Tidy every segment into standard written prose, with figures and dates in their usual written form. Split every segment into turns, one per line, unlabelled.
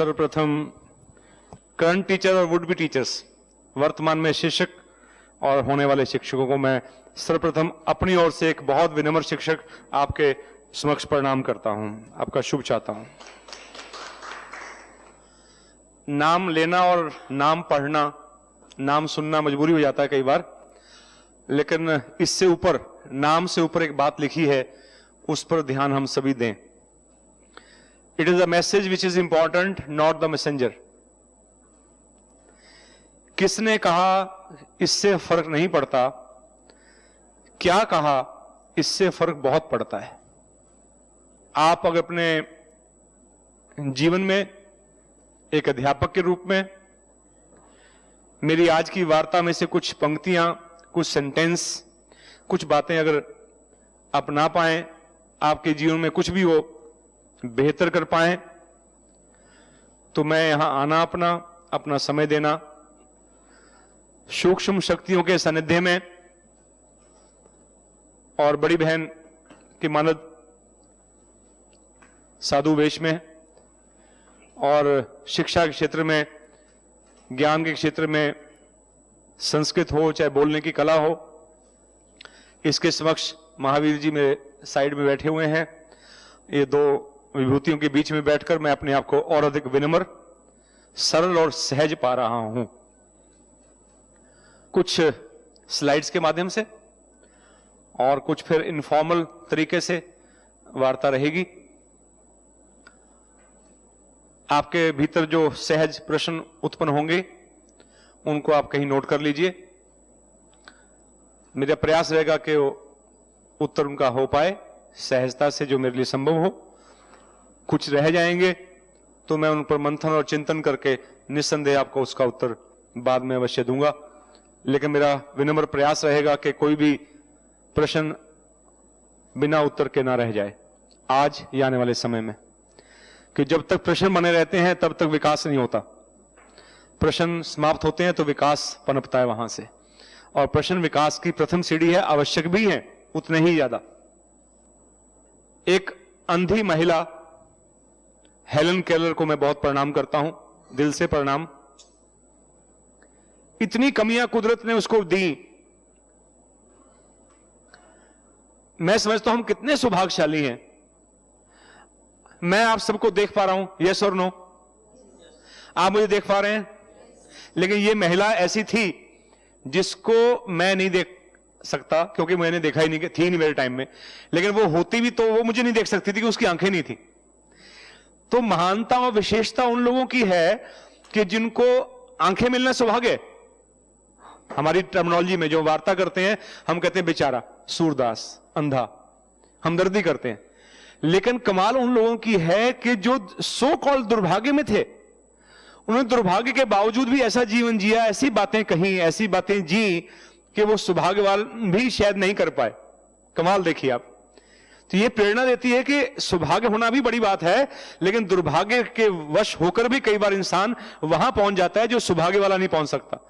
सर्वप्रथम current teacher और would be teachers, वर्तमान में शिक्षक और होने वाले शिक्षकों को मैं सर्वप्रथम अपनी ओर से एक बहुत विनम्र शिक्षक आपके समक्ष प्रणाम करता हूं, आपका शुभ चाहता हूं। नाम लेना और नाम पढ़ना, नाम सुनना मजबूरी हो जाता है कई बार, लेकिन इससे ऊपर, नाम से ऊपर एक बात लिखी है, उस पर ध्यान हम सभी दें। It is a message which is important, not the messenger. किसने कहा इससे फर्क नहीं पड़ता, क्या कहा इससे फर्क बहुत पड़ता है। आप अगर अपने जीवन में एक अध्यापक के रूप में मेरी आज की वार्ता में से कुछ पंक्तियां, कुछ सेंटेंस, कुछ बातें अगर आप ना पाएं, आपके जीवन में कुछ भी वो बेहतर कर पाएं, तो मैं यहां आना, अपना समय देना, सूक्ष्म शक्तियों के सानिध्य में और बड़ी बहन की मानद साधु वेश में और शिक्षा के क्षेत्र में, ज्ञान के क्षेत्र में, संस्कृत हो चाहे बोलने की कला हो, इसके समक्ष महावीर जी मेरे साइड में बैठे हुए हैं। ये दो विभूतियों के बीच में बैठकर मैं अपने आप को और अधिक विनम्र, सरल और सहज पा रहा हूं। कुछ स्लाइड्स के माध्यम से और कुछ फिर इनफॉर्मल तरीके से वार्ता रहेगी। आपके भीतर जो सहज प्रश्न उत्पन्न होंगे उनको आप कहीं नोट कर लीजिए। मेरा प्रयास रहेगा कि उत्तर उनका हो पाए सहजता से, जो मेरे लिए संभव हो। कुछ रह जाएंगे तो मैं उन पर मंथन और चिंतन करके निस्संदेह आपको उसका उत्तर बाद में अवश्य दूंगा। लेकिन मेरा विनम्र प्रयास रहेगा कि कोई भी प्रश्न बिना उत्तर के ना रह जाए आज या आने वाले समय में, कि जब तक प्रश्न बने रहते हैं तब तक विकास नहीं होता। प्रश्न समाप्त होते हैं तो विकास पनपता है वहां से, और प्रश्न विकास की प्रथम सीढ़ी है, आवश्यक भी है उतने ही ज्यादा। एक अंधी महिला हेलन केलर को मैं बहुत प्रणाम करता हूं, दिल से प्रणाम। इतनी कमियां कुदरत ने उसको दी। मैं समझता हूं हम कितने सौभाग्यशाली हैं। मैं आप सबको देख पा रहा हूं, यस और नो? आप मुझे देख पा रहे हैं? लेकिन ये महिला ऐसी थी जिसको मैं नहीं देख सकता, क्योंकि मैंने देखा ही नहीं, थी नहीं मेरे टाइम में। लेकिन वो होती भी तो वो मुझे नहीं देख सकती थी कि उसकी आंखें नहीं थी। तो महानता और विशेषता उन लोगों की है कि जिनको आंखें मिलना सौभाग्य है। हमारी टर्मिनोलॉजी में जो वार्ता करते हैं हम कहते हैं बेचारा, सूरदास, अंधा, हमदर्दी करते हैं। लेकिन कमाल उन लोगों की है कि जो सो कॉल्ड दुर्भाग्य में थे, उन्होंने दुर्भाग्य के बावजूद भी ऐसा जीवन जिया, ऐसी बातें कही, ऐसी बातें जी कि वो सौभाग्यवान भी शायद नहीं कर पाए। कमाल देखिए आप। तो ये प्रेरणा देती है कि सौभाग्य होना भी बड़ी बात है, लेकिन दुर्भाग्य के वश होकर भी कई बार इंसान वहां पहुंच जाता है जो सौभाग्य वाला नहीं पहुंच सकता।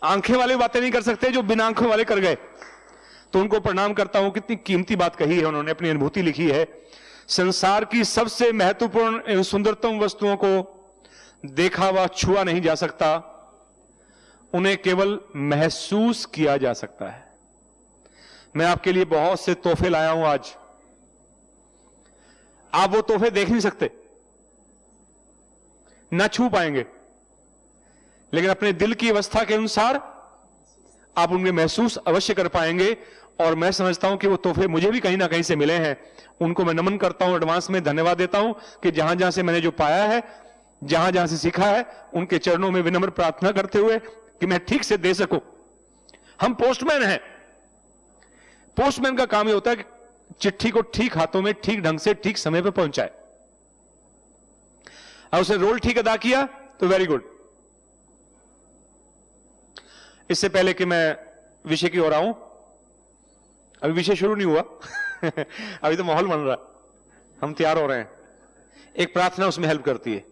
आंखें वाले बातें नहीं कर सकते जो बिना आंखों वाले कर गए। तो उनको प्रणाम करता हूं, कितनी कीमती बात कही है उन्होंने, अपनी अनुभूति लिखी है। संसार की सबसे महत्वपूर्ण एवं सुंदरतम वस्तुओं को देखा व छुआ नहीं जा सकता, उन्हें केवल महसूस किया जा सकता है। मैं आपके लिए बहुत से तोहफे लाया हूं आज। आप वो तोहफे देख नहीं सकते, ना छू पाएंगे, लेकिन अपने दिल की अवस्था के अनुसार आप उनके महसूस अवश्य कर पाएंगे। और मैं समझता हूं कि वो तोहफे मुझे भी कहीं ना कहीं से मिले हैं। उनको मैं नमन करता हूं, एडवांस में धन्यवाद देता हूं कि जहां जहां से मैंने जो पाया है, जहां जहां से सीखा है, उनके चरणों में विनम्र प्रार्थना करते हुए कि मैं ठीक से दे सकूं। हम पोस्टमैन हैं। पोस्टमैन का काम यह होता है कि चिट्ठी को ठीक हाथों में, ठीक ढंग से, ठीक समय पर पहुंचाए। और उसने रोल ठीक अदा किया तो वेरी गुड। इससे पहले कि मैं विषय की ओर आऊं, अभी विषय शुरू नहीं हुआ अभी तो माहौल बन रहा है, हम तैयार हो रहे हैं। एक प्रार्थना उसमें हेल्प करती है।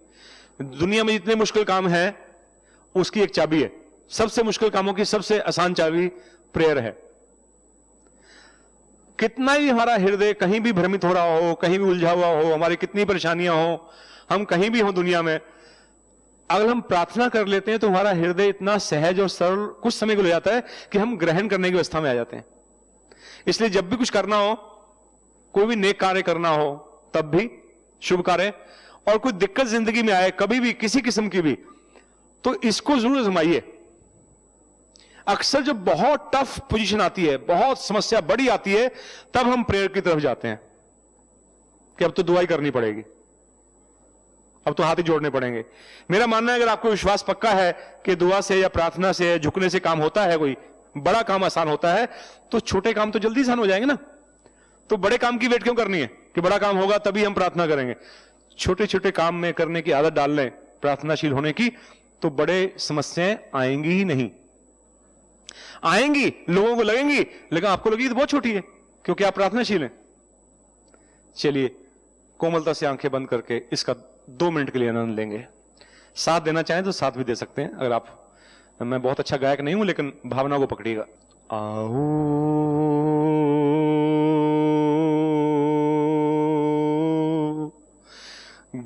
दुनिया में जितने मुश्किल काम है उसकी एक चाबी है। सबसे मुश्किल कामों की सबसे आसान चाबी प्रेयर है। कितना ही हमारा हृदय कहीं भी भ्रमित हो रहा हो, कहीं भी उलझा हुआ हो, हमारी कितनी परेशानियां हो, हम कहीं भी हो दुनिया में, अगर हम प्रार्थना कर लेते हैं तो हमारा हृदय इतना सहज और सरल कुछ समय को ले जाता है कि हम ग्रहण करने की अवस्था में आ जाते हैं। इसलिए जब भी कुछ करना हो, कोई भी नेक कार्य करना हो, तब भी शुभ कार्य, और कोई दिक्कत जिंदगी में आए कभी भी किसी किस्म की भी, तो इसको जरूर आजमाइए। अक्सर जब बहुत टफ पोजीशन आती है, बहुत समस्या बड़ी आती है, तब हम प्रेयर की तरफ जाते हैं कि अब तो दुआ ही करनी पड़ेगी, अब तो हाथ ही जोड़ने पड़ेंगे। मेरा मानना है अगर आपको विश्वास पक्का है कि दुआ से या प्रार्थना से, झुकने से काम होता है, कोई बड़ा काम आसान होता है, तो छोटे काम तो जल्दी आसान हो जाएंगे ना। तो बड़े काम की वेट क्यों करनी है कि बड़ा काम होगा तभी हम प्रार्थना करेंगे। छोटे छोटे काम में करने की आदत डाल लें प्रार्थनाशील होने की, तो बड़े समस्याएं आएंगी ही नहीं। आएंगी, लोगों को लगेंगी, लेकिन आपको लगेगी तो बहुत छोटी है क्योंकि आप प्रार्थनाशील हैं। चलिए कोमलता से आंखें बंद करके इसका 2 मिनट के लिए आनंद लेंगे। साथ देना चाहें तो साथ भी दे सकते हैं। अगर आप, मैं बहुत अच्छा गायक नहीं हूं लेकिन भावना को पकड़िएगा। आओ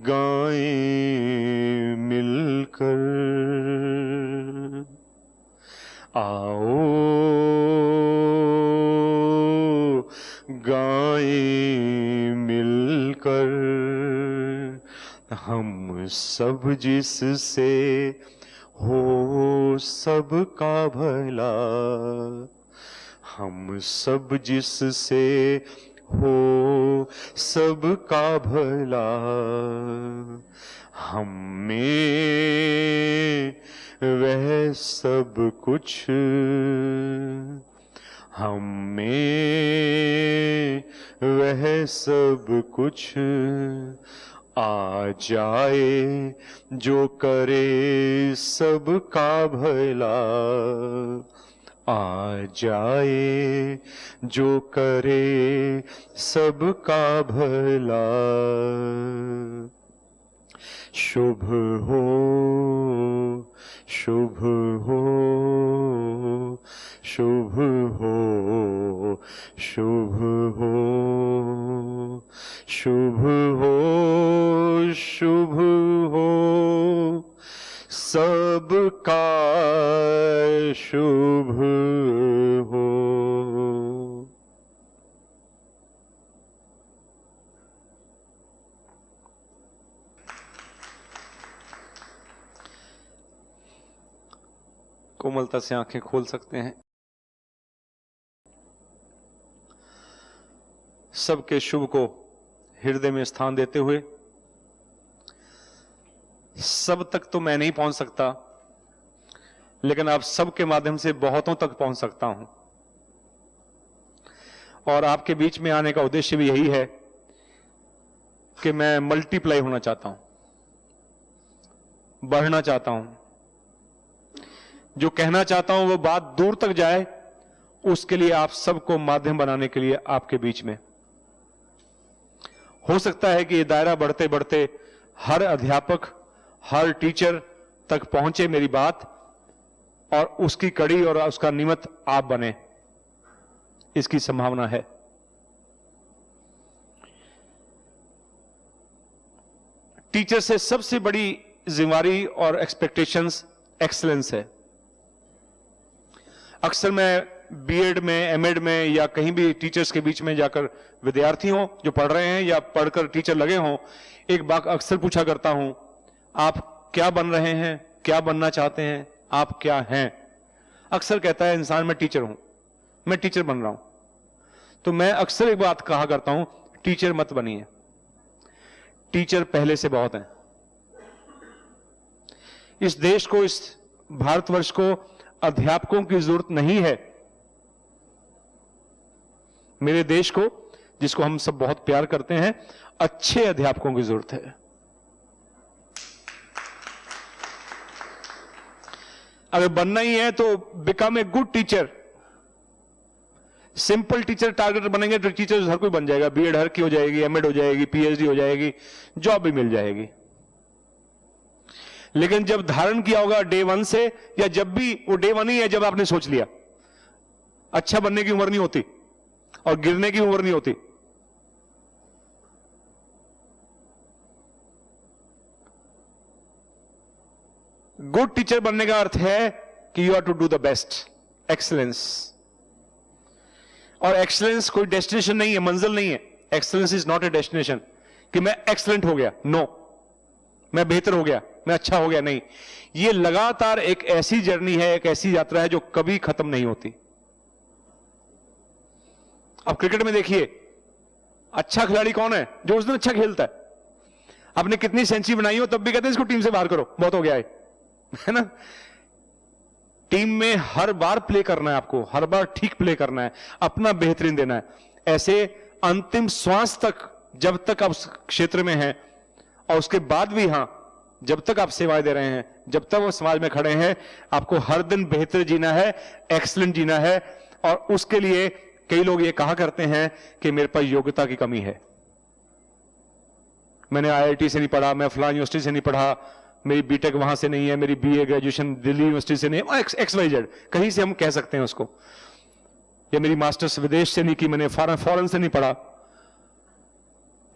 गाएं मिलकर, आओ गाएं मिलकर, हम सब जिससे हो सबका भला, हम सब जिससे हो सबका भला, हम में वह सब कुछ, हम में वह सब कुछ आ जाए जो करे सबका भला, आ जाए जो करे सबका भला। शुभ हो, शुभ हो, शुभ हो, शुभ हो, शुभ हो, शुभ हो, सबका शुभ हो। कोमलता से आंखें खोल सकते हैं। सबके शुभ को हृदय में स्थान देते हुए, सब तक तो मैं नहीं पहुंच सकता, लेकिन आप सबके माध्यम से बहुतों तक पहुंच सकता हूं। और आपके बीच में आने का उद्देश्य भी यही है कि मैं मल्टीप्लाई होना चाहता हूं, बढ़ना चाहता हूं। जो कहना चाहता हूं वो बात दूर तक जाए, उसके लिए आप सबको माध्यम बनाने के लिए आपके बीच में। हो सकता है कि ये दायरा बढ़ते बढ़ते हर अध्यापक, हर टीचर तक पहुंचे मेरी बात, और उसकी कड़ी और उसका निमित्त आप बने, इसकी संभावना है। टीचर से सबसे बड़ी जिम्मेदारी और एक्सपेक्टेशंस एक्सीलेंस है। अक्सर मैं बीएड में, एमएड में या कहीं भी टीचर्स के बीच में जाकर विद्यार्थी हों जो पढ़ रहे हैं या पढ़कर टीचर लगे हों, एक बात अक्सर पूछा करता हूं, आप क्या बन रहे हैं, क्या बनना चाहते हैं, आप क्या हैं? अक्सर कहता है इंसान मैं टीचर हूं, मैं टीचर बन रहा हूं। तो मैं अक्सर एक बात कहा करता हूं, टीचर मत बनिए, टीचर पहले से बहुत हैं। इस देश को, इस भारतवर्ष को अध्यापकों की जरूरत नहीं है। मेरे देश को, जिसको हम सब बहुत प्यार करते हैं, अच्छे अध्यापकों की जरूरत है। अगर बनना ही है तो become a good teacher. Simple teacher target बनेंगे तो टीचर हर कोई बन जाएगा, बीएड हर की हो जाएगी, एमएड हो जाएगी, पीएचडी हो जाएगी, जॉब भी मिल जाएगी। लेकिन जब धारण किया होगा डे 1 से, या जब भी, वो डे 1 ही है जब आपने सोच लिया, अच्छा बनने की उम्र नहीं होती और गिरने की उम्र नहीं होती। गुड टीचर बनने का अर्थ है कि you are to do the best, excellence. और एक्सीलेंस कोई डेस्टिनेशन नहीं है, मंजिल नहीं है। Excellence is not a destination कि मैं एक्सीलेंट हो गया, नो, मैं बेहतर हो गया, मैं अच्छा हो गया, नहीं। ये लगातार एक ऐसी जर्नी है, एक ऐसी यात्रा है जो कभी खत्म नहीं होती। अब क्रिकेट में देखिए, अच्छा खिलाड़ी कौन है? जो उस दिन अच्छा खेलता है। आपने कितनी सेंचुरी बनाई हो तब भी कहते हैं इसको टीम से बाहर करो, बहुत हो गया है ना। टीम में हर बार प्ले करना है आपको, हर बार ठीक प्ले करना है, अपना बेहतरीन देना है। ऐसे अंतिम श्वास तक, जब तक आप क्षेत्र में हैं, और उसके बाद भी, हां, जब तक आप सेवाएं दे रहे हैं, जब तक वो समाज में खड़े हैं, आपको हर दिन बेहतर जीना है, एक्सीलेंट जीना है। और उसके लिए कई लोग ये कहा करते हैं कि मेरे पास योग्यता की कमी है, मैंने आईआईटी से नहीं पढ़ा, मैं फलां यूनिवर्सिटी से नहीं पढ़ा, मेरी बीटेक वहां से नहीं है, मेरी बीए ग्रेजुएशन दिल्ली यूनिवर्सिटी से नहीं है, एक्स वाई जेड कहीं से हम कह सकते हैं उसको, या मेरी मास्टर्स विदेश से नहीं की, मैंने फॉरेन से नहीं पढ़ा।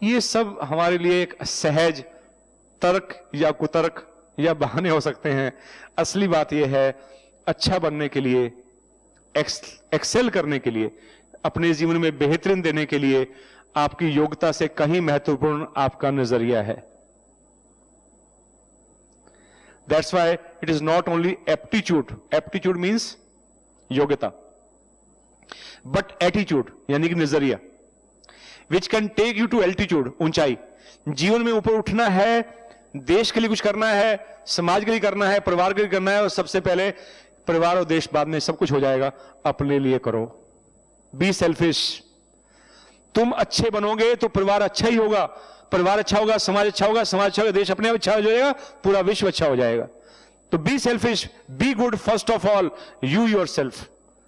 ये सब हमारे लिए एक सहज तर्क या कुतर्क या बहाने हो सकते हैं। असली बात यह है, अच्छा बनने के लिए, एक्सेल करने के लिए, अपने जीवन में बेहतरीन देने के लिए आपकी योग्यता से कहीं महत्वपूर्ण आपका नजरिया है। That's why it is not only aptitude. Aptitude means योग्यता, but attitude यानी कि नजरिया, which can take you to altitude, ऊंचाई। जीवन में ऊपर उठना है, देश के लिए कुछ करना है, समाज के लिए करना है, परिवार के लिए करना है, और सबसे पहले परिवार और देश बाद में सब कुछ हो जाएगा, अपने लिए करो। Be selfish. तुम अच्छे बनोगे तो परिवार अच्छा ही होगा, परिवार अच्छा होगा, समाज अच्छा होगा, समाज अच्छा होगा, देश अपने आप अच्छा हो जाएगा, पूरा विश्व अच्छा हो जाएगा। तो be selfish, be good first of all, you yourself.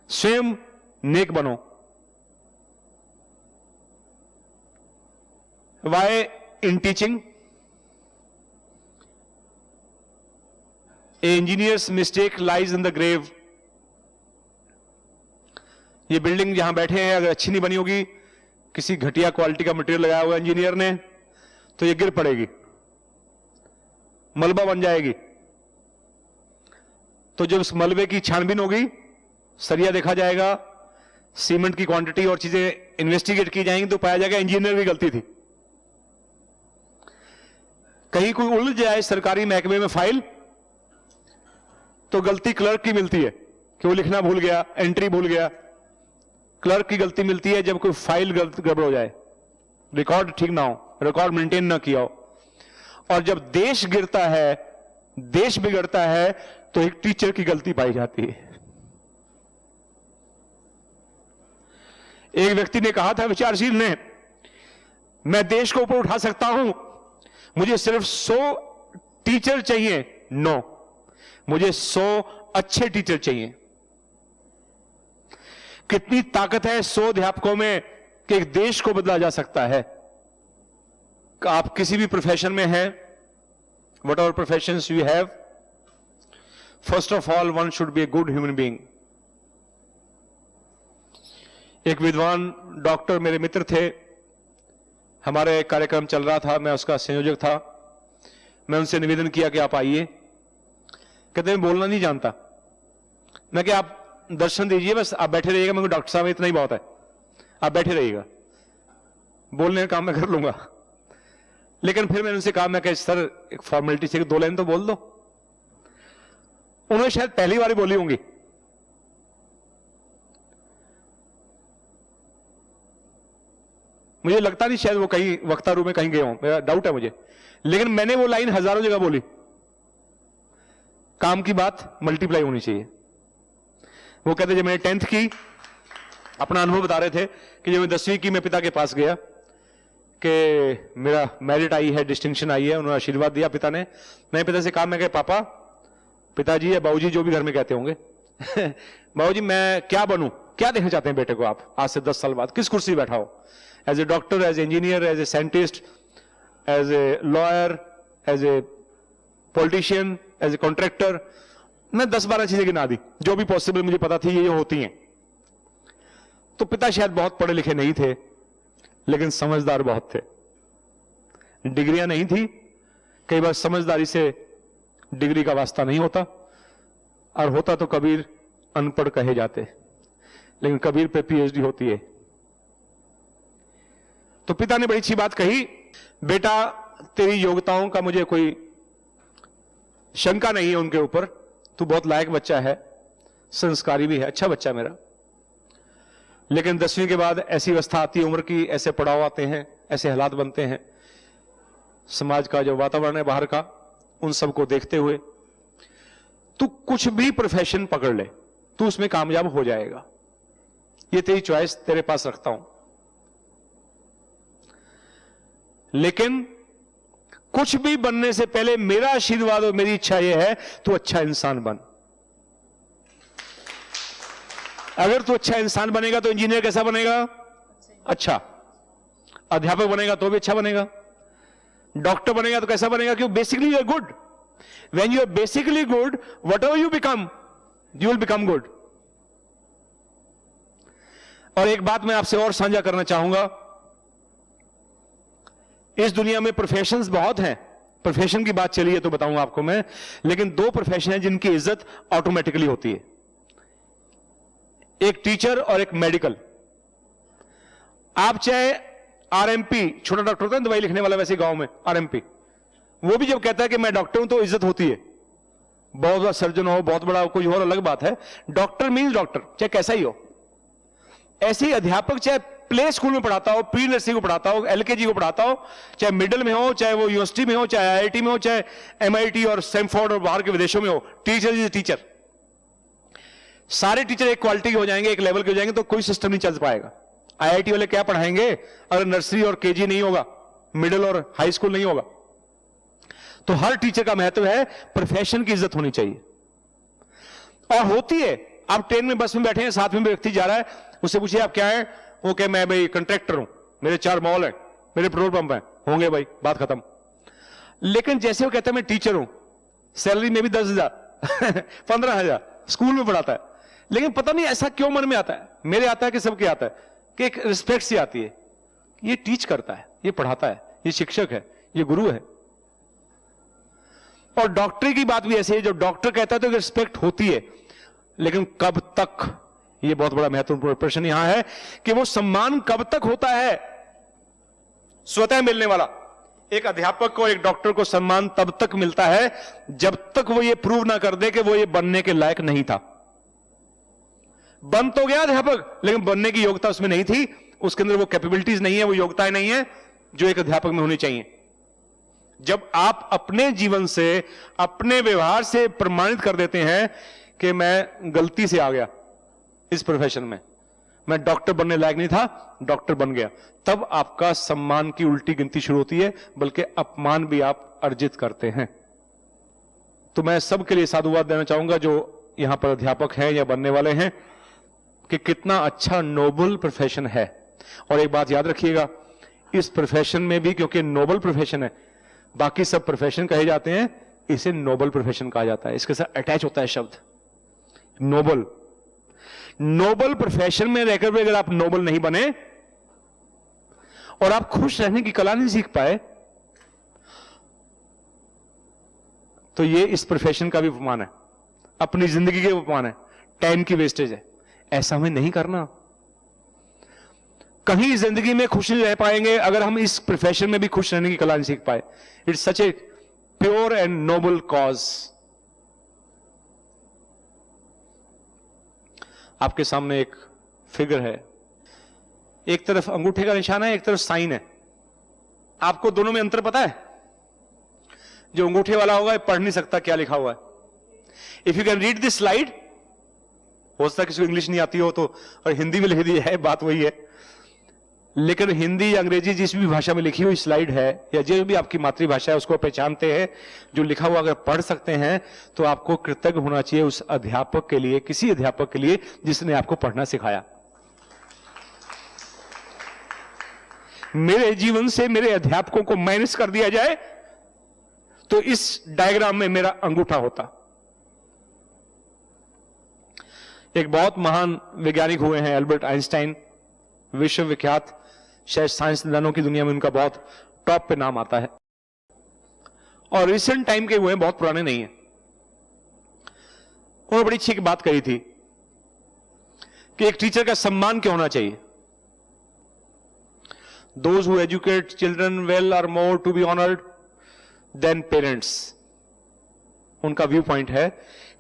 स्वयं नेक बनो। Why in teaching? A engineers mistake lies in the grave. ये बिल्डिंग जहां बैठे हैं, अगर अच्छी नहीं बनी होगी, किसी घटिया क्वालिटी का मटेरियल लगाया हुआ इंजीनियर ने, तो ये गिर पड़ेगी, मलबा बन जाएगी। तो जब उस मलबे की छानबीन होगी, सरिया देखा जाएगा, सीमेंट की क्वांटिटी और चीजें इन्वेस्टिगेट की जाएंगी, तो पाया जाएगा इंजीनियर की गलती थी। कहीं कोई उलझ जाए सरकारी महकमे में फाइल, तो गलती क्लर्क की मिलती है कि वो लिखना भूल गया, एंट्री भूल गया। क्लर्क की गलती मिलती है जब कोई फाइल गड़बड़ हो जाए, रिकॉर्ड ठीक ना हो, रिकॉर्ड मेंटेन ना किया हो। और जब देश गिरता है, देश बिगड़ता है, तो एक टीचर की गलती पाई जाती है। एक व्यक्ति ने कहा था, विचारशील ने, मैं देश को ऊपर उठा सकता हूं, मुझे सिर्फ 100 टीचर चाहिए। नो, मुझे 100 अच्छे टीचर चाहिए। कितनी ताकत है 100 अध्यापकों में कि एक देश को बदला जा सकता है। आप किसी भी प्रोफेशन में हैं, what ever professions you have, first of all one should be a good human being. एक विद्वान डॉक्टर मेरे मित्र थे, हमारे कार्यक्रम चल रहा था, मैं उसका संयोजक था। मैं उनसे निवेदन किया कि आप आइए। कहते मैं बोलना नहीं जानता। मैं कि आप दर्शन दीजिए, बस आप बैठे रहिएगा, मैं डॉक्टर साहब इतना ही बहुत है, आप बैठे रहिएगा, बोलने का काम मैं कर लूंगा। लेकिन फिर मैंने उनसे कहा, मैं कहा सर एक फॉर्मेलिटी से 2 लाइन तो बोल दो। उन्होंने शायद पहली बार ही बोली होंगी। मुझे लगता नहीं शायद वो कहीं वक्ता रूप में कहीं गए हों, मेरा डाउट है मुझे। लेकिन मैंने वो लाइन हजारों जगह बोली। काम की बात मल्टीप्लाई होनी चाहिए। वो कहते जब मैंने 10th की, अपना अनुभव बता रहे थे कि जब मैं 10वीं की, मैं पिता के पास गया कि मेरा मेरिट आई है, डिस्टिंक्शन आई है। उन्होंने आशीर्वाद दिया पिता ने। मैं पिता से कहा, मैं कहा पापा, पिताजी या बाबूजी जो भी घर में कहते होंगे बाबूजी मैं क्या बनूं, क्या देखना चाहते हैं बेटे को आप आज से 10 साल बाद, किस कुर्सी बैठा हो, as a doctor, as a engineer, as a scientist, as a lawyer, as a politician, as a contractor. मैं 10-12 चीजें गिना दी जो भी पॉसिबल मुझे पता थी ये होती हैं। तो पिता शायद बहुत पढ़े लिखे नहीं थे, लेकिन समझदार बहुत थे। डिग्रियां नहीं थी, कई बार समझदारी से डिग्री का वास्ता नहीं होता, और होता तो कबीर अनपढ़ कहे जाते, लेकिन कबीर पे पीएचडी होती है। तो पिता ने बड़ी अच्छी बात कही, बेटा तेरी योग्यताओं का मुझे कोई शंका नहीं है उनके ऊपर, तू बहुत लायक बच्चा है, संस्कारी भी है, अच्छा बच्चा मेरा, लेकिन 10वीं के बाद ऐसी अवस्था आती है उम्र की, ऐसे पड़ाव आते हैं, ऐसे हालात बनते हैं, समाज का जो वातावरण है बाहर का, उन सबको देखते हुए तू कुछ भी प्रोफेशन पकड़ ले, तू उसमें कामयाब हो जाएगा, ये तेरी चॉइस तेरे पास रखता हूं, लेकिन कुछ भी बनने से पहले मेरा आशीर्वाद और मेरी इच्छा यह है तू अच्छा इंसान बन। अगर तू अच्छा इंसान बनेगा तो इंजीनियर कैसा बनेगा? अच्छा। अध्यापक बनेगा तो भी अच्छा बनेगा। डॉक्टर बनेगा तो कैसा बनेगा? क्योंकि basically you are good. When you are basically good, whatever you become, you will become good. और एक बात मैं आपसे और साझा करना चाहूंगा, इस दुनिया में प्रोफेशंस बहुत हैं, प्रोफेशन की बात चली है तो बताऊंगा आपको मैं, लेकिन 2 प्रोफेशन हैं जिनकी इज्जत ऑटोमेटिकली होती है, एक टीचर और एक मेडिकल। आप चाहे आरएमपी, छोटा डॉक्टर होता है दवाई लिखने वाला, वैसे गांव में आरएमपी, वो भी जब कहता है कि मैं डॉक्टर हूं तो इज्जत होती है। बहुत बड़ा सर्जन हो, बहुत बड़ा कोई और अलग बात है, डॉक्टर मीन्स डॉक्टर, चाहे कैसा ही हो। ऐसे ही अध्यापक चाहे प्ले स्कूल में पढ़ाता हो, प्री नर्सरी को पढ़ाता हो, एलकेजी को पढ़ाता हो, चाहे मिडिल में हो, चाहे वो यूनिवर्सिटी में हो, चाहे आईआईटी में हो, चाहे एमआईटी और स्टैनफोर्ड और बाहर के विदेशों में हो, टीचर इज टीचर। सारे टीचर एक क्वालिटी के हो जाएंगे, एक लेवल के हो जाएंगे तो कोई सिस्टम नहीं चल पाएगा। आईआईटी वाले क्या पढ़ाएंगे अगर नर्सरी और केजी नहीं होगा, मिडिल और हाई स्कूल नहीं होगा? तो हर टीचर का महत्व है, प्रोफेशन की इज्जत होनी चाहिए, और होती है। आप ट्रेन में, बस में बैठे हैं, साथ में व्यक्ति जा रहा है, उससे पूछिए आप क्या है, वो कहे मैं भाई कंट्रैक्टर हूं, मेरे 4 मॉल है, मेरे पेट्रोल पंप है, होंगे भाई, बात खत्म। लेकिन जैसे वो कहता है मैं टीचर हूं, सैलरी में भी 10,000 15,000, स्कूल में पढ़ाता है, लेकिन पता नहीं ऐसा क्यों मन में आता है, मेरे आता है कि सबके आता है, कि एक रिस्पेक्ट सी आती है, ये टीच करता है, ये पढ़ाता है, ये शिक्षक है, ये गुरु है। और डॉक्टरी की बात भी ऐसे है, जो डॉक्टर कहता है तो रिस्पेक्ट होती है, लेकिन कब तक, ये बहुत बड़ा महत्वपूर्ण प्रश्न यहां है कि वो सम्मान कब तक होता है स्वतः मिलने वाला। एक अध्यापक को, एक डॉक्टर को सम्मान तब तक मिलता है जब तक वो ये प्रूव ना कर दे कि वो ये बनने के लायक नहीं था। बन तो गया अध्यापक, लेकिन बनने की योग्यता उसमें नहीं थी, उसके अंदर वो कैपेबिलिटीज नहीं है, वो योग्यताएं नहीं है जो एक अध्यापक में होनी चाहिए। जब आप अपने जीवन से, अपने व्यवहार से प्रमाणित कर देते हैं कि मैं गलती से आ गया इस प्रोफेशन में, मैं डॉक्टर बनने लायक नहीं था, डॉक्टर बन गया, तब आपका सम्मान की उल्टी गिनती शुरू होती है, बल्कि अपमान भी आप अर्जित करते हैं। तो मैं सबके लिए साधुवाद देना चाहूंगा जो यहां पर अध्यापक हैं या बनने वाले हैं, कि कितना अच्छा नोबल प्रोफेशन है। और एक बात याद रखिएगा, इस प्रोफेशन में भी, क्योंकि नोबल प्रोफेशन है, बाकी सब प्रोफेशन कहे जाते हैं, इसे नोबल प्रोफेशन कहा जाता है, इसके साथ अटैच होता है शब्द नोबल। नोबल प्रोफेशन में रहकर भी अगर आप नोबल नहीं बने और आप खुश रहने की कला नहीं सीख पाए, तो ये इस प्रोफेशन का भी अपमान है, अपनी जिंदगी के अपमान है, टाइम की वेस्टेज है। ऐसा हमें नहीं करना। कहीं जिंदगी में खुश नहीं रह पाएंगे अगर हम इस प्रोफेशन में भी खुश रहने की कला नहीं सीख पाए। It's such a pure and noble cause. आपके सामने एक फिगर है, एक तरफ अंगूठे का निशान है, एक तरफ साइन है। आपको दोनों में अंतर पता है? जो अंगूठे वाला होगा पढ़ नहीं सकता क्या लिखा हुआ है। If you can read this slide, हो सकता है किसी को इंग्लिश नहीं आती हो तो, और हिंदी में लिख दी है, बात वही है, लेकिन हिंदी या अंग्रेजी जिस भी भाषा में लिखी हुई स्लाइड है, या जो भी आपकी मातृभाषा है उसको पहचानते हैं, जो लिखा हुआ अगर पढ़ सकते हैं, तो आपको कृतज्ञ होना चाहिए उस अध्यापक के लिए, किसी अध्यापक के लिए जिसने आपको पढ़ना सिखाया। मेरे जीवन से मेरे अध्यापकों को माइनस कर दिया जाए तो इस डायग्राम में मेरा अंगूठा होता। एक बहुत महान वैज्ञानिक हुए हैं एल्बर्ट आइंस्टाइन, विश्वविख्यात, शायद साइंसदानों की दुनिया में उनका बहुत टॉप पे नाम आता है, और रिसेंट टाइम के हुए हैं, बहुत पुराने नहीं है। उन्होंने बड़ी अच्छी एक बात कही थी कि एक टीचर का सम्मान क्यों होना चाहिए। Those who educate children well are more to be honored than parents. उनका व्यू पॉइंट है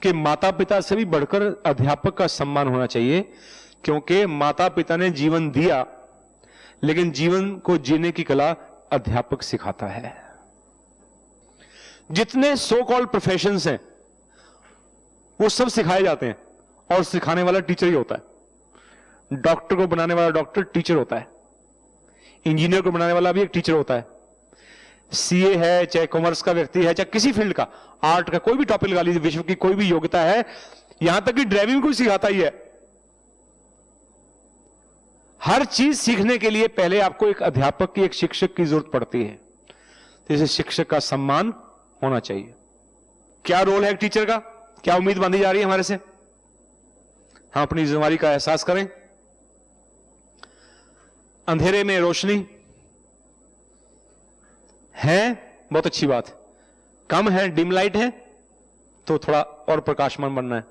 कि माता पिता से भी बढ़कर अध्यापक का सम्मान होना चाहिए, क्योंकि माता पिता ने जीवन दिया, लेकिन जीवन को जीने की कला अध्यापक सिखाता है। जितने सो कॉल्ड प्रोफेशंस हैं वो सब सिखाए जाते हैं, और सिखाने वाला टीचर ही होता है। डॉक्टर को बनाने वाला डॉक्टर टीचर होता है, इंजीनियर को बनाने वाला भी एक टीचर होता है, सीए है, चाहे कॉमर्स का व्यक्ति है, चाहे किसी फील्ड का, आर्ट का, कोई भी टॉपिक लगा लीजिए, विश्व की कोई भी योग्यता है, यहां तक कि ड्राइविंग को सिखाता ही है। हर चीज सीखने के लिए पहले आपको एक अध्यापक की, एक शिक्षक की जरूरत पड़ती है। जैसे शिक्षक का सम्मान होना चाहिए। क्या रोल है एक टीचर का, क्या उम्मीद बांधी जा रही है हमारे से? हम अपनी जिम्मेदारी का एहसास करें। अंधेरे में रोशनी है, बहुत अच्छी बात। कम है, डिम लाइट है, तो थोड़ा और प्रकाशमान बनना है।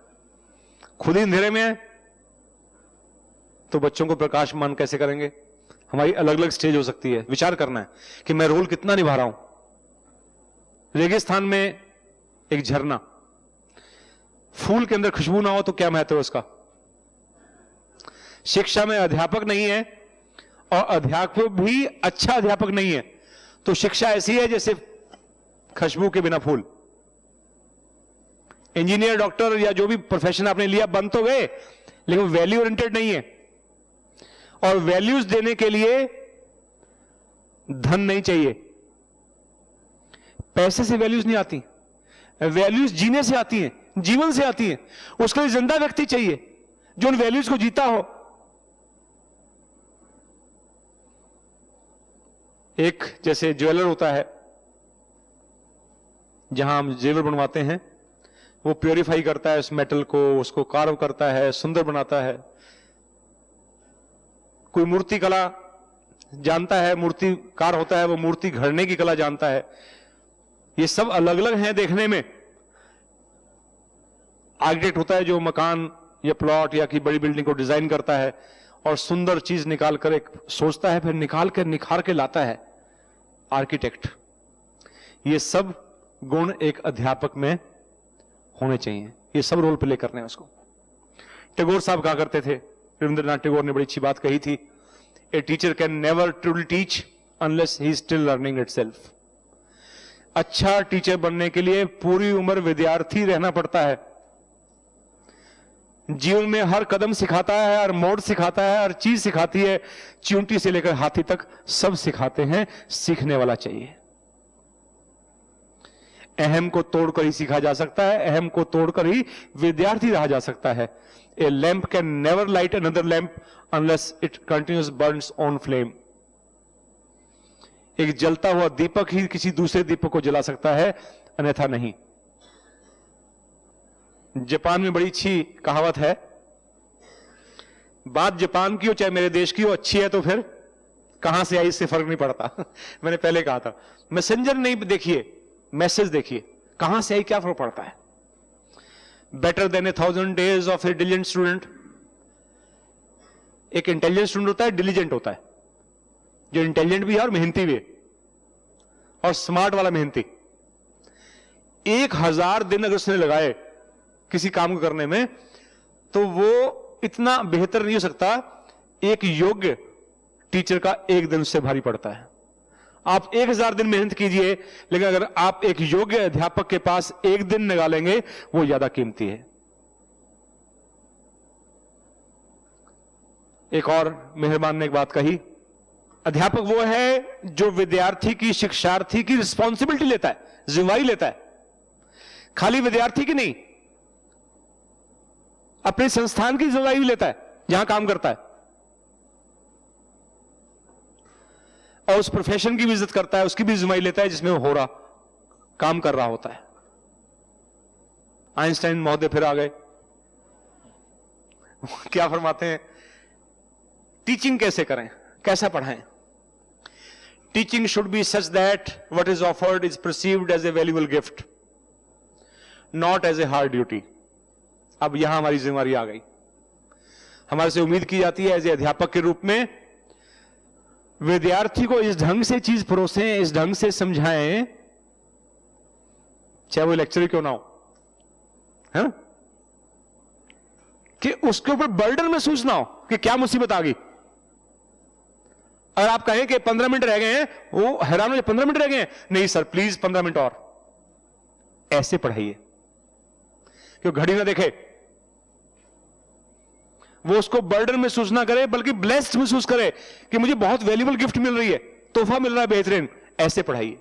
खुद ही अंधेरे में है तो बच्चों को प्रकाशमान कैसे करेंगे? हमारी अलग अलग स्टेज हो सकती है। विचार करना है कि मैं रोल कितना निभा रहा हूं। रेगिस्तान में एक झरना, फूल के अंदर खुशबू ना हो तो क्या महत्व है उसका? शिक्षा में अध्यापक नहीं है और अध्यापक भी अच्छा अध्यापक नहीं है, तो शिक्षा ऐसी है जैसे खुशबू के बिना फूल। इंजीनियर, डॉक्टर या जो भी प्रोफेशन आपने लिया बन तो गए, लेकिन वैल्यू ओरिएंटेड नहीं है। और वैल्यूज देने के लिए धन नहीं चाहिए, पैसे से वैल्यूज नहीं आती। वैल्यूज जीने से आती हैं, जीवन से आती हैं। उसके लिए जिंदा व्यक्ति चाहिए जो उन वैल्यूज को जीता हो। एक जैसे ज्वेलर होता है, जहां हम जेवर बनवाते हैं, वो प्योरीफाई करता है उस मेटल को, उसको कार्व करता है, सुंदर बनाता है। कोई मूर्ति कला जानता है, मूर्तिकार होता है, वो मूर्ति घड़ने की कला जानता है। ये सब अलग अलग हैं देखने में। आर्किटेक्ट होता है जो मकान या प्लॉट या की बड़ी बिल्डिंग को डिजाइन करता है और सुंदर चीज निकाल कर एक सोचता है, फिर निकाल कर निखार के लाता है आर्किटेक्ट। ये सब गुण एक अध्यापक में होने चाहिए। ये सब रोल प्ले करने हैं उसको। टैगोर साहब कहा करते थे, रविंद्रनाथ टैगोर ने बड़ी अच्छी बात कही थी, a teacher can never truly teach unless he is still learning itself. अच्छा टीचर बनने के लिए पूरी उम्र विद्यार्थी रहना पड़ता है। जीवन में हर कदम सिखाता है, हर मोड़ सिखाता है, हर चीज सिखाती है, चींटी से लेकर हाथी तक सब सिखाते हैं। सीखने वाला चाहिए। अहम को तोड़कर ही सीखा जा सकता है, अहम को तोड़कर ही विद्यार्थी रहा जा सकता है। A lamp can never light another lamp unless it continues burns on flame. एक जलता हुआ दीपक ही किसी दूसरे दीपक को जला सकता है, अन्यथा नहीं। जापान में बड़ी अच्छी कहावत है, बात जापान की हो चाहे मेरे देश की हो, अच्छी है तो फिर कहां से आई इससे फर्क नहीं पड़ता। मैंने पहले कहा था, मैसेंजर नहीं देखिए, मैसेज देखिए, कहां से आई क्या फर्क पड़ता है। Better than 1000 days of A diligent student. एक इंटेलिजेंट स्टूडेंट होता है, डिलिजेंट होता है, जो इंटेलिजेंट भी है और मेहनती भी है, और स्मार्ट वाला मेहनती। 1000 दिन अगर उसने लगाए किसी काम को करने में, तो वो इतना बेहतर नहीं हो सकता एक योग्य टीचर का एक दिन उससे भारी पड़ता है। आप 1000 दिन मेहनत कीजिए, लेकिन अगर आप एक योग्य अध्यापक के पास एक दिन निकालेंगे, वो ज्यादा कीमती है। एक और मेहरबान ने एक बात कही, अध्यापक वो है जो विद्यार्थी की, शिक्षार्थी की रिस्पॉन्सिबिलिटी लेता है, जिम्मेदारी लेता है। खाली विद्यार्थी की नहीं, अपने संस्थान की जिम्मेदारी भी लेता है जहां काम करता है, और उस प्रोफेशन की भी इज्जत करता है, उसकी भी जिम्मेदारी लेता है जिसमें वो हो रहा काम कर रहा होता है। आइंस्टाइन महोदय फिर आ गए, क्या फरमाते हैं, टीचिंग कैसे करें, कैसा पढ़ाएं। Teaching should be such that what is offered is perceived as a valuable gift, not as a hard duty. अब यहां हमारी जिम्मेवारी आ गई। हमारे से उम्मीद की जाती है एज ए अध्यापक के रूप में विद्यार्थी को इस ढंग से चीज परोसें, इस ढंग से समझाएं, चाहे वो लेक्चर क्यों ना हो, है ना, कि उसके ऊपर बर्डन महसूस ना हो कि क्या मुसीबत आ गई। अगर आप कहें कि 15 मिनट रह गए हैं, वो हैरान हो, 15 मिनट रह गए हैं, नहीं सर प्लीज 15 मिनट और, ऐसे पढ़ाइए। क्यों घड़ी ना देखे, वो उसको बर्डन महसूस ना करे बल्कि ब्लेस्ड महसूस करे कि मुझे बहुत वैल्यूबल गिफ्ट मिल रही है, तोहफा मिल रहा है बेहतरीन, ऐसे पढ़ाइए।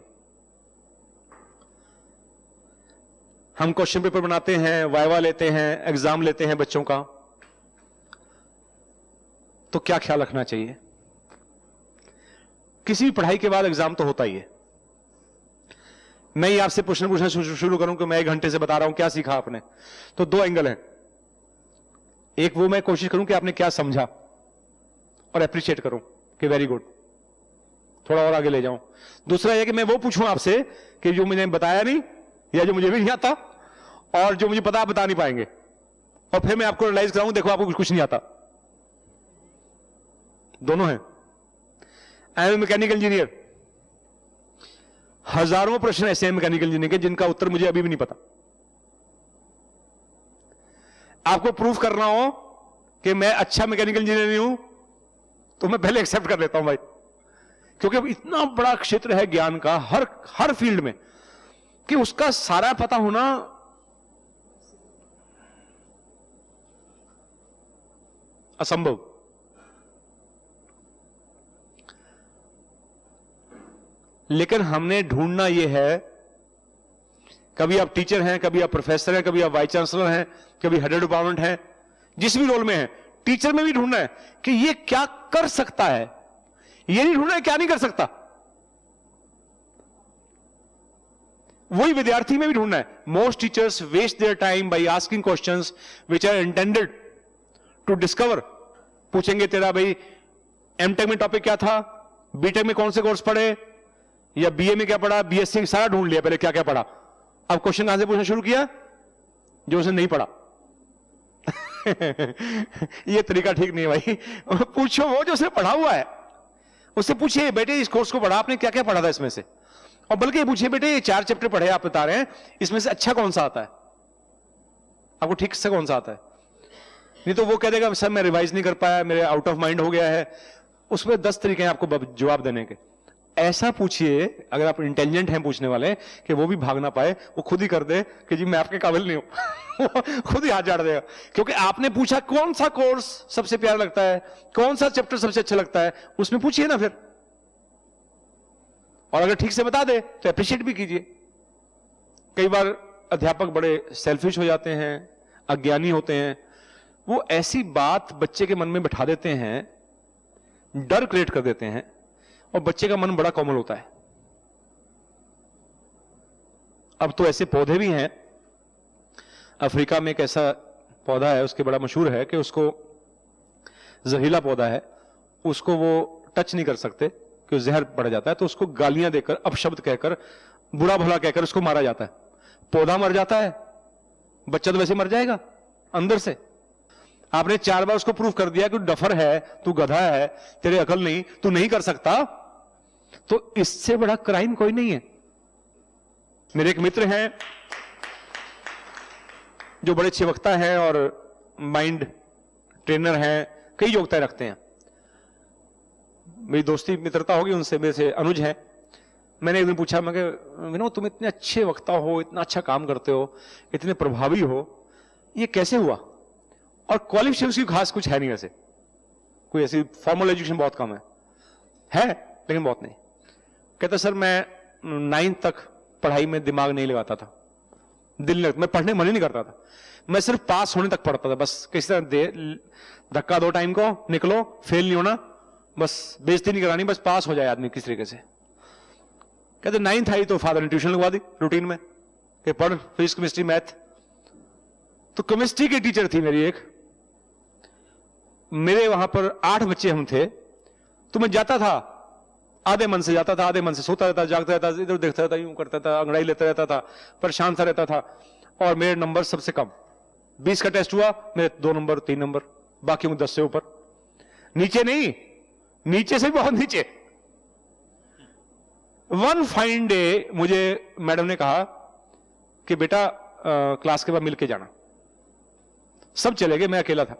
हम क्वेश्चन पेपर बनाते हैं, वाइवा लेते हैं, एग्जाम लेते हैं बच्चों का, तो क्या ख्याल रखना चाहिए? किसी भी पढ़ाई के बाद एग्जाम तो होता ही है। मैं ही आपसे प्रश्न पूछना शुरू करूं कि मैं 1 घंटे से बता रहा हूं क्या सीखा आपने, तो 2 एंगल हैं। एक वो मैं कोशिश करूं कि आपने क्या समझा और अप्रिशिएट करूं कि वेरी गुड, थोड़ा और आगे ले जाऊं। दूसरा यह कि मैं वो पूछूं आपसे कि जो मैंने बताया नहीं या जो मुझे भी नहीं आता और जो मुझे पता आप बता नहीं पाएंगे, और फिर मैं आपको रियलाइज कराऊं देखो आपको कुछ नहीं आता। दोनों हैं। आई एम मैकेनिकल इंजीनियर, हजारों प्रश्न ऐसे हैं मैकेनिकल इंजीनियर के जिनका उत्तर मुझे अभी भी नहीं पता। आपको प्रूफ करना हो कि मैं अच्छा मैकेनिकल इंजीनियर नहीं हूं तो मैं पहले एक्सेप्ट कर लेता हूं भाई, क्योंकि इतना बड़ा क्षेत्र है ज्ञान का हर फील्ड में कि उसका सारा पता होना असंभव। लेकिन हमने ढूंढना यह है, कभी आप टीचर हैं, कभी आप प्रोफेसर हैं, कभी आप वाइस चांसलर हैं, कभी हेड ऑफ डिपार्टमेंट हैं, जिस भी रोल में है, टीचर में भी ढूंढना है कि ये क्या कर सकता है, ये नहीं ढूंढना है क्या नहीं कर सकता। वही विद्यार्थी में भी ढूंढना है। Most teachers waste their time by asking questions which are intended to discover. पूछेंगे तेरा भाई एमटेक में टॉपिक क्या था, बीटेक में कौन से कोर्स पढ़े, या बीए में क्या पढ़ा, बीएससी सारा ढूंढ लिया पहले क्या क्या पढ़ा। अब क्वेश्चन कहां से पूछना शुरू किया, जो उसने नहीं पढ़ा। ये तरीका ठीक नहीं है भाई। पूछो वो जो उसने पढ़ा हुआ है, उससे पूछिए बेटे इस कोर्स को पढ़ा आपने, क्या क्या पढ़ा था इसमें से, और बल्कि पूछिए बेटे ये 4 चैप्टर पढ़े आप बता रहे हैं, इसमें से अच्छा कौन सा आता है, आपको ठीक से कौन सा आता है। नहीं तो वो कह देगा सर मैं रिवाइज नहीं कर पाया, मेरे आउट ऑफ माइंड हो गया है। उसमें 10 तरीके हैं आपको जवाब देने के। ऐसा पूछिए, अगर आप इंटेलिजेंट हैं पूछने वाले, कि वो भी भाग ना पाए, वो खुद ही कर दे कि जी मैं आपके काबिल नहीं हूं। खुद ही हाथ झाड़ देगा, क्योंकि आपने पूछा कौन सा कोर्स सबसे प्यारा लगता है, कौन सा चैप्टर सबसे अच्छा लगता है, उसमें पूछिए ना फिर। और अगर ठीक से बता दे तो अप्रिशिएट भी कीजिए। कई बार अध्यापक बड़े सेल्फिश हो जाते हैं, अज्ञानी होते हैं, वो ऐसी बात बच्चे के मन में बैठा देते हैं, डर क्रिएट कर देते हैं, और बच्चे का मन बड़ा कोमल होता है। अब तो ऐसे पौधे भी हैं, अफ्रीका में एक ऐसा पौधा है, उसके बड़ा मशहूर है कि उसको जहरीला पौधा है, उसको वो टच नहीं कर सकते कि जहर बढ़ जाता है, तो उसको गालियां देकर, अपशब्द कहकर, बुरा भला कहकर उसको मारा जाता है। पौधा मर जाता है, बच्चा तो वैसे मर जाएगा अंदर से। आपने 4 बार उसको प्रूफ कर दिया कि डफर है, तू गधा है, तेरे अकल नहीं, तू नहीं कर सकता, तो इससे बड़ा क्राइम कोई नहीं है। मेरे एक मित्र हैं जो बड़े अच्छे वक्ता हैं और माइंड ट्रेनर हैं, कई योग्यताएं रखते हैं। मेरी दोस्ती मित्रता होगी उनसे, मेरे से अनुज है। मैंने एक दिन पूछा, मैं विनोद तुम इतने अच्छे वक्ता हो, इतना अच्छा काम करते हो, इतने प्रभावी हो, ये कैसे हुआ? और क्वालिफिकेशन की खास कुछ है नहीं, वैसे कोई ऐसी फॉर्मल एजुकेशन बहुत कम है लेकिन बहुत नहीं। कहता सर मैं 9th तक पढ़ाई में दिमाग नहीं लगाता था, दिल नहीं, मैं पढ़ने मन ही नहीं करता था, मैं सिर्फ पास होने तक पढ़ता था, बस किसी तरह धक्का दो टाइम को, निकलो, फेल नहीं होना, बस बेइज्जती नहीं करानी, बस पास हो जाए आदमी किस तरीके से। कहते 9th आई तो फादर ने ट्यूशन लगवा दी रूटीन में कि पढ़ फिजिक्स केमिस्ट्री मैथ। तो केमिस्ट्री की टीचर थी मेरी एक, मेरे वहां पर 8 बच्चे हम थे, तो मैं जाता था, आधे मन से जाता था, आधे मन से सोता रहता, जागता रहता, इधर देखता रहता, यूं करता था, अंगड़ाई लेता रहता था, परेशान सा रहता था, और मेरे नंबर सबसे कम। 20 का टेस्ट हुआ, मेरे 2 नंबर 3 नंबर, बाकी 10 से ऊपर। नीचे नहीं, नीचे से बहुत नीचे। वन फाइन डे मुझे मैडम ने कहा कि बेटा क्लास के बाद मिलके जाना। सब चले गए, मैं अकेला था।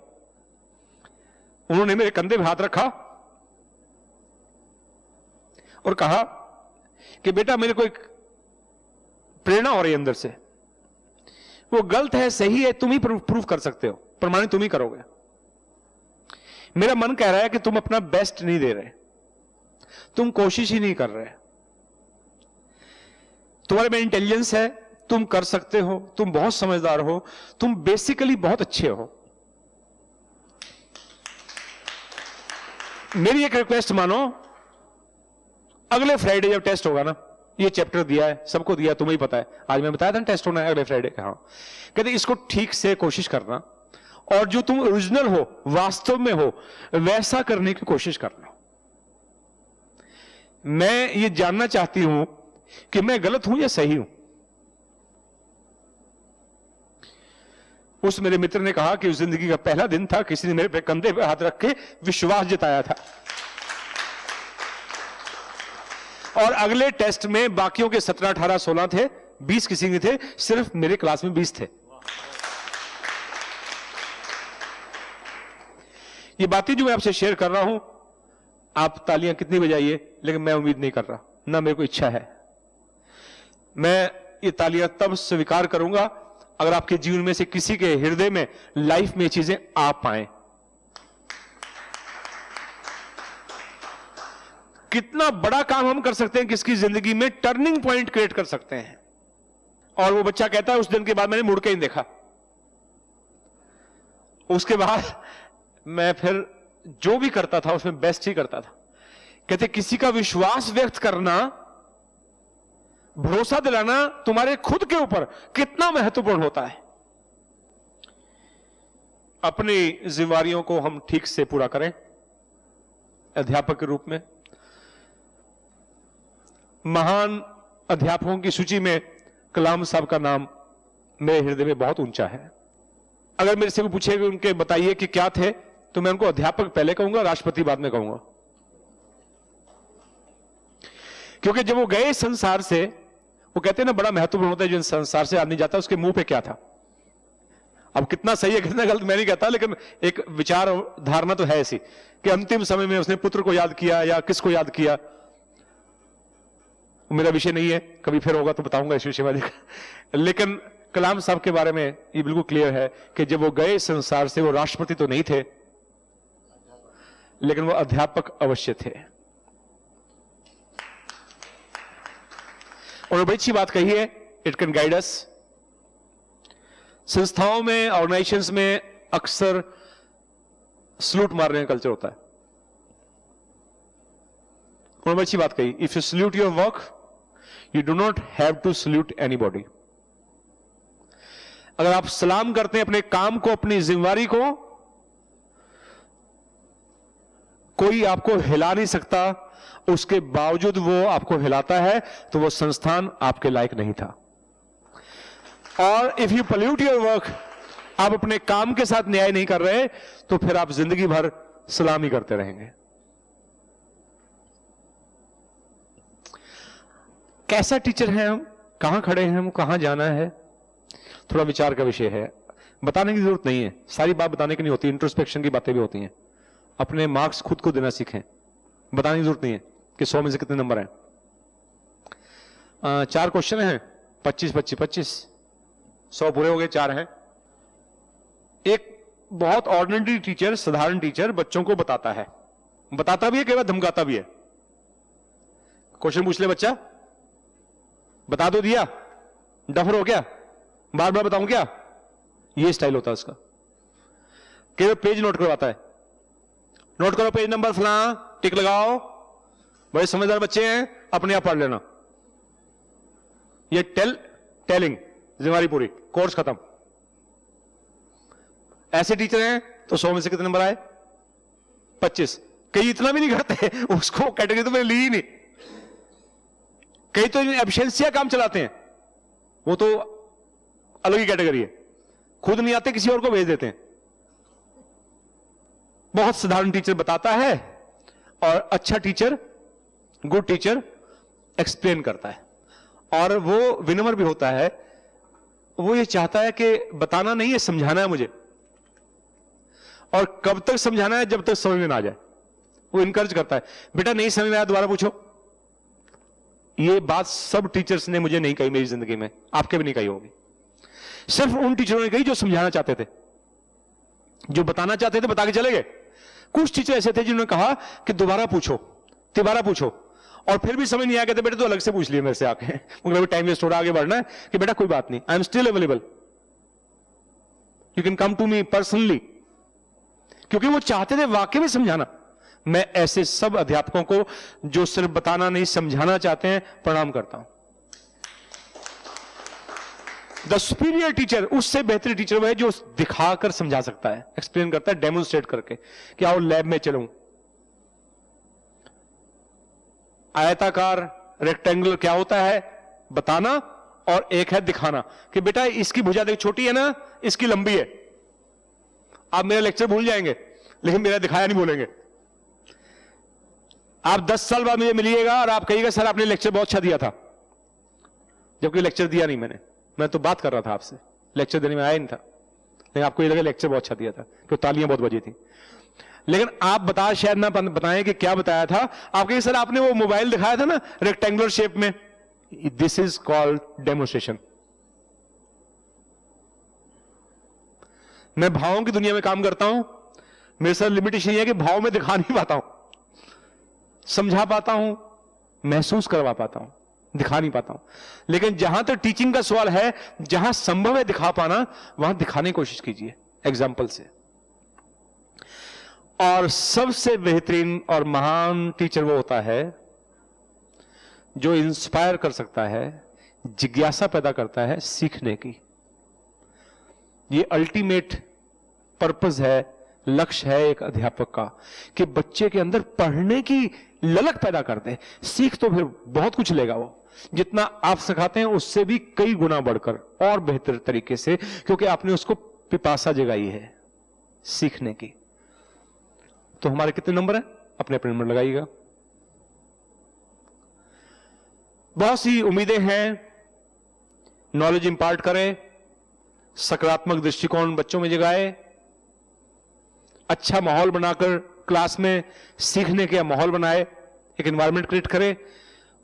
उन्होंने मेरे कंधे पे हाथ रखा और कहा कि बेटा मेरे को एक प्रेरणा हो रही है अंदर से, वो गलत है सही है तुम ही प्रूव कर सकते हो, प्रमाणित तुम ही करोगे। मेरा मन कह रहा है कि तुम अपना बेस्ट नहीं दे रहे, तुम कोशिश ही नहीं कर रहे। तुम्हारे में इंटेलिजेंस है, तुम कर सकते हो, तुम बहुत समझदार हो, तुम बेसिकली बहुत अच्छे हो। मेरी एक रिक्वेस्ट मानो, अगले फ्राइडे जब टेस्ट होगा ना, ये चैप्टर दिया है, सबको दिया, तुम्हें ही पता है, आज मैं बताया था ना टेस्ट होना है अगले फ्राइडे। हाँ, कहते इसको ठीक से कोशिश करना और जो तुम ओरिजिनल हो, वास्तव में हो, वैसा करने की कोशिश करना। मैं ये जानना चाहती हूं कि मैं गलत हूं या सही हूं। उस मेरे मित्र ने कहा कि उस जिंदगी का पहला दिन था, किसी ने मेरे पे कंधे पे हाथ रख के विश्वास जताया था। और अगले टेस्ट में बाकियों के 17, 18, 16 थे, 20 किसी के थे, सिर्फ मेरे क्लास में 20 थे। ये बातें जो मैं आपसे शेयर कर रहा हूं, आप तालियां कितनी बजाइए, लेकिन मैं उम्मीद नहीं कर रहा, ना मेरे को इच्छा है। मैं ये तालियां तब स्वीकार करूंगा अगर आपके जीवन में से किसी के हृदय में, लाइफ में ये चीजें आ पाए। कितना बड़ा काम हम कर सकते हैं, किसकी जिंदगी में टर्निंग पॉइंट क्रिएट कर सकते हैं। और वो बच्चा कहता है उस दिन के बाद मैंने मुड़ के ही देखा। उसके बाद मैं फिर जो भी करता था उसमें बेस्ट ही करता था। कहते किसी का विश्वास व्यक्त करना, भरोसा दिलाना तुम्हारे खुद के ऊपर कितना महत्वपूर्ण होता है। अपनी जिम्मेदारियों को हम ठीक से पूरा करें अध्यापक के रूप में। महान अध्यापकों की सूची में कलाम साहब का नाम मेरे हृदय में बहुत ऊंचा है। अगर मेरे से वो पूछे कि उनके बताइए कि क्या थे, तो मैं उनको अध्यापक पहले कहूंगा, राष्ट्रपति बाद में कहूंगा। क्योंकि जब वो गए संसार से, वो कहते हैं ना बड़ा महत्वपूर्ण होता है जो संसार से आदमी जाता है उसके मुंह पे क्या था। अब कितना सही है कितना गलत मैं नहीं कहता, लेकिन एक विचार धारणा तो है ऐसी कि अंतिम समय में उसने पुत्र को याद किया या किसको याद किया। मेरा विषय नहीं है, कभी फिर होगा तो बताऊंगा इस विषय में। लेकिन कलाम साहब के बारे में ये बिल्कुल क्लियर है कि जब वो गए संसार से, वो राष्ट्रपति तो नहीं थे, लेकिन वो अध्यापक अवश्य थे। और बड़ी अच्छी बात कही है, इट कैन गाइड अस। संस्थाओं में, ऑर्गेनाइजेशंस में अक्सर सल्यूट मारने का कल्चर होता है। और बड़ी अच्छी बात कही, if you salute your work you do not have to salute anybody. अगर आप सलाम करते हैं अपने काम को, अपनी जिम्मेदारी को, कोई आपको हिला नहीं सकता, उसके बावजूद वो आपको हिलाता है, तो वो संस्थान आपके लायक नहीं था। और if you pollute your work, आप अपने काम के साथ न्याय नहीं कर रहे, तो फिर आप जिंदगी भर सलामी करते रहेंगे। कैसा टीचर है हम, कहां खड़े हैं हम, कहां जाना है, थोड़ा विचार का विषय है। बताने की जरूरत नहीं है, सारी बात बताने की नहीं होती, इंट्रोस्पेक्शन की बातें भी होती हैं। अपने मार्क्स खुद को देना सीखें, बताने की जरूरत नहीं है कि 100 में से कितने नंबर हैं। 4 क्वेश्चन हैं, 25, 25, 25, 100 पूरे हो गए, 4 हैं। एक बहुत ऑर्डिनरी टीचर, साधारण टीचर बच्चों को बताता है, बताता भी है, कई बार धमकाता भी है। क्वेश्चन पूछ ले बच्चा, बता दो, दिया, डफर हो गया, बार बार बताऊं क्या, ये स्टाइल होता है उसका। कई बार पेज नोट करवाता है, नोट करो पेज नंबर फलां, टिक लगाओ, बड़े समझदार बच्चे हैं, अपने आप पढ़ लेना। ये टेलिंग जिम्मेदारी पूरी, कोर्स खत्म। ऐसे टीचर हैं तो 100 में से कितने नंबर आए, 25। कई इतना भी नहीं करते, उसको कैटेगरी तो मैंने ली ही नहीं। कई तो एफिशिएंसी का काम चलाते हैं, वो तो अलग ही कैटेगरी है। खुद नहीं आते, किसी और को भेज देते हैं। बहुत साधारण टीचर बताता है और अच्छा टीचर, गुड टीचर एक्सप्लेन करता है, और वो विनम्र भी होता है। वो ये चाहता है कि बताना नहीं है, समझाना है मुझे, और कब तक समझाना है, जब तक समझ में ना आ जाए। वो इनकरेज करता है, बेटा नहीं समझ में आया दोबारा पूछो। ये बात सब टीचर्स ने मुझे नहीं कही मेरी जिंदगी में, आपके भी नहीं कही होगी। सिर्फ उन टीचरों ने कही जो समझाना चाहते थे, जो बताना चाहते थे बता के चले गए। कुछ टीचर ऐसे थे जिन्होंने कहा कि दोबारा पूछो, तिबारा पूछो, और फिर भी समझ नहीं आया, कहते बेटे तो अलग से पूछ लिए मेरे से आके, मतलब टाइम वेस्ट, थोड़ा आगे बढ़ना है, कि बेटा कोई बात नहीं, I am still available, you can come to me personally. क्योंकि वो चाहते थे वाकई में समझाना। मैं ऐसे सब अध्यापकों को जो सिर्फ बताना नहीं समझाना चाहते हैं प्रणाम करता हूं। द सुपीरियर टीचर, उससे बेहतर टीचर वो है जो दिखाकर समझा सकता है, एक्सप्लेन करता है, डेमोन्स्ट्रेट करके कि आओ लैब में चलूं। आयताकार, रेक्टेंगुलर क्या होता है बताना, और एक है दिखाना कि बेटा इसकी भुजा देख छोटी है ना, इसकी लंबी है। आप मेरा लेक्चर भूल जाएंगे लेकिन मेरा दिखाया नहीं भूलेंगे। आप 10 साल बाद मुझे मिलिएगा और आप कहिएगा सर आपने लेक्चर बहुत अच्छा दिया था, जबकि लेक्चर दिया नहीं मैंने, मैं तो बात कर रहा था आपसे, लेक्चर देने में आया नहीं था, लेकिन आपको ये लगा लेक्चर बहुत अच्छा दिया था, क्योंकि तालियां बहुत बजी थी। लेकिन आप बता शायद ना बताएं कि क्या बताया था। आप कहिए सर आपने वो मोबाइल दिखाया था ना रेक्टेंगुलर शेप में, दिस इज कॉल्ड डेमोन्स्ट्रेशन। मैं भावों की दुनिया में काम करता हूं, मेरे साथ लिमिटेशन ये है कि भाव में दिखा नहीं पाता हूं, समझा पाता हूं, महसूस करवा पाता हूं, दिखा नहीं पाता हूं। लेकिन जहां तक टीचिंग का सवाल है, जहां संभव है दिखा पाना, वहां दिखाने की कोशिश कीजिए एग्जाम्पल से। और सबसे बेहतरीन और महान टीचर वो होता है जो इंस्पायर कर सकता है, जिज्ञासा पैदा करता है सीखने की। ये अल्टीमेट पर्पस है, लक्ष्य है एक अध्यापक का, कि बच्चे के अंदर पढ़ने की ललक पैदा कर दे। सीख तो फिर बहुत कुछ लेगा वो, जितना आप सिखाते हैं उससे भी कई गुना बढ़कर और बेहतर तरीके से, क्योंकि आपने उसको पिपासा जगाई है सीखने की। तो हमारे कितने नंबर हैं? अपने अपने नंबर लगाइएगा। बहुत सी उम्मीदें हैं, नॉलेज इंपार्ट करें, सकारात्मक दृष्टिकोण बच्चों में जगाए, अच्छा माहौल बनाकर क्लास में सीखने का माहौल बनाए, एक एनवायरनमेंट क्रिएट करे।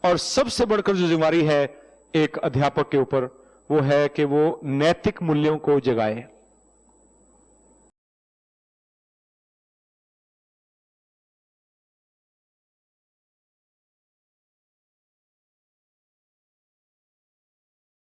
और सबसे बढ़कर जो जिम्मेदारी है एक अध्यापक के ऊपर, वो है कि वो नैतिक मूल्यों को जगाए।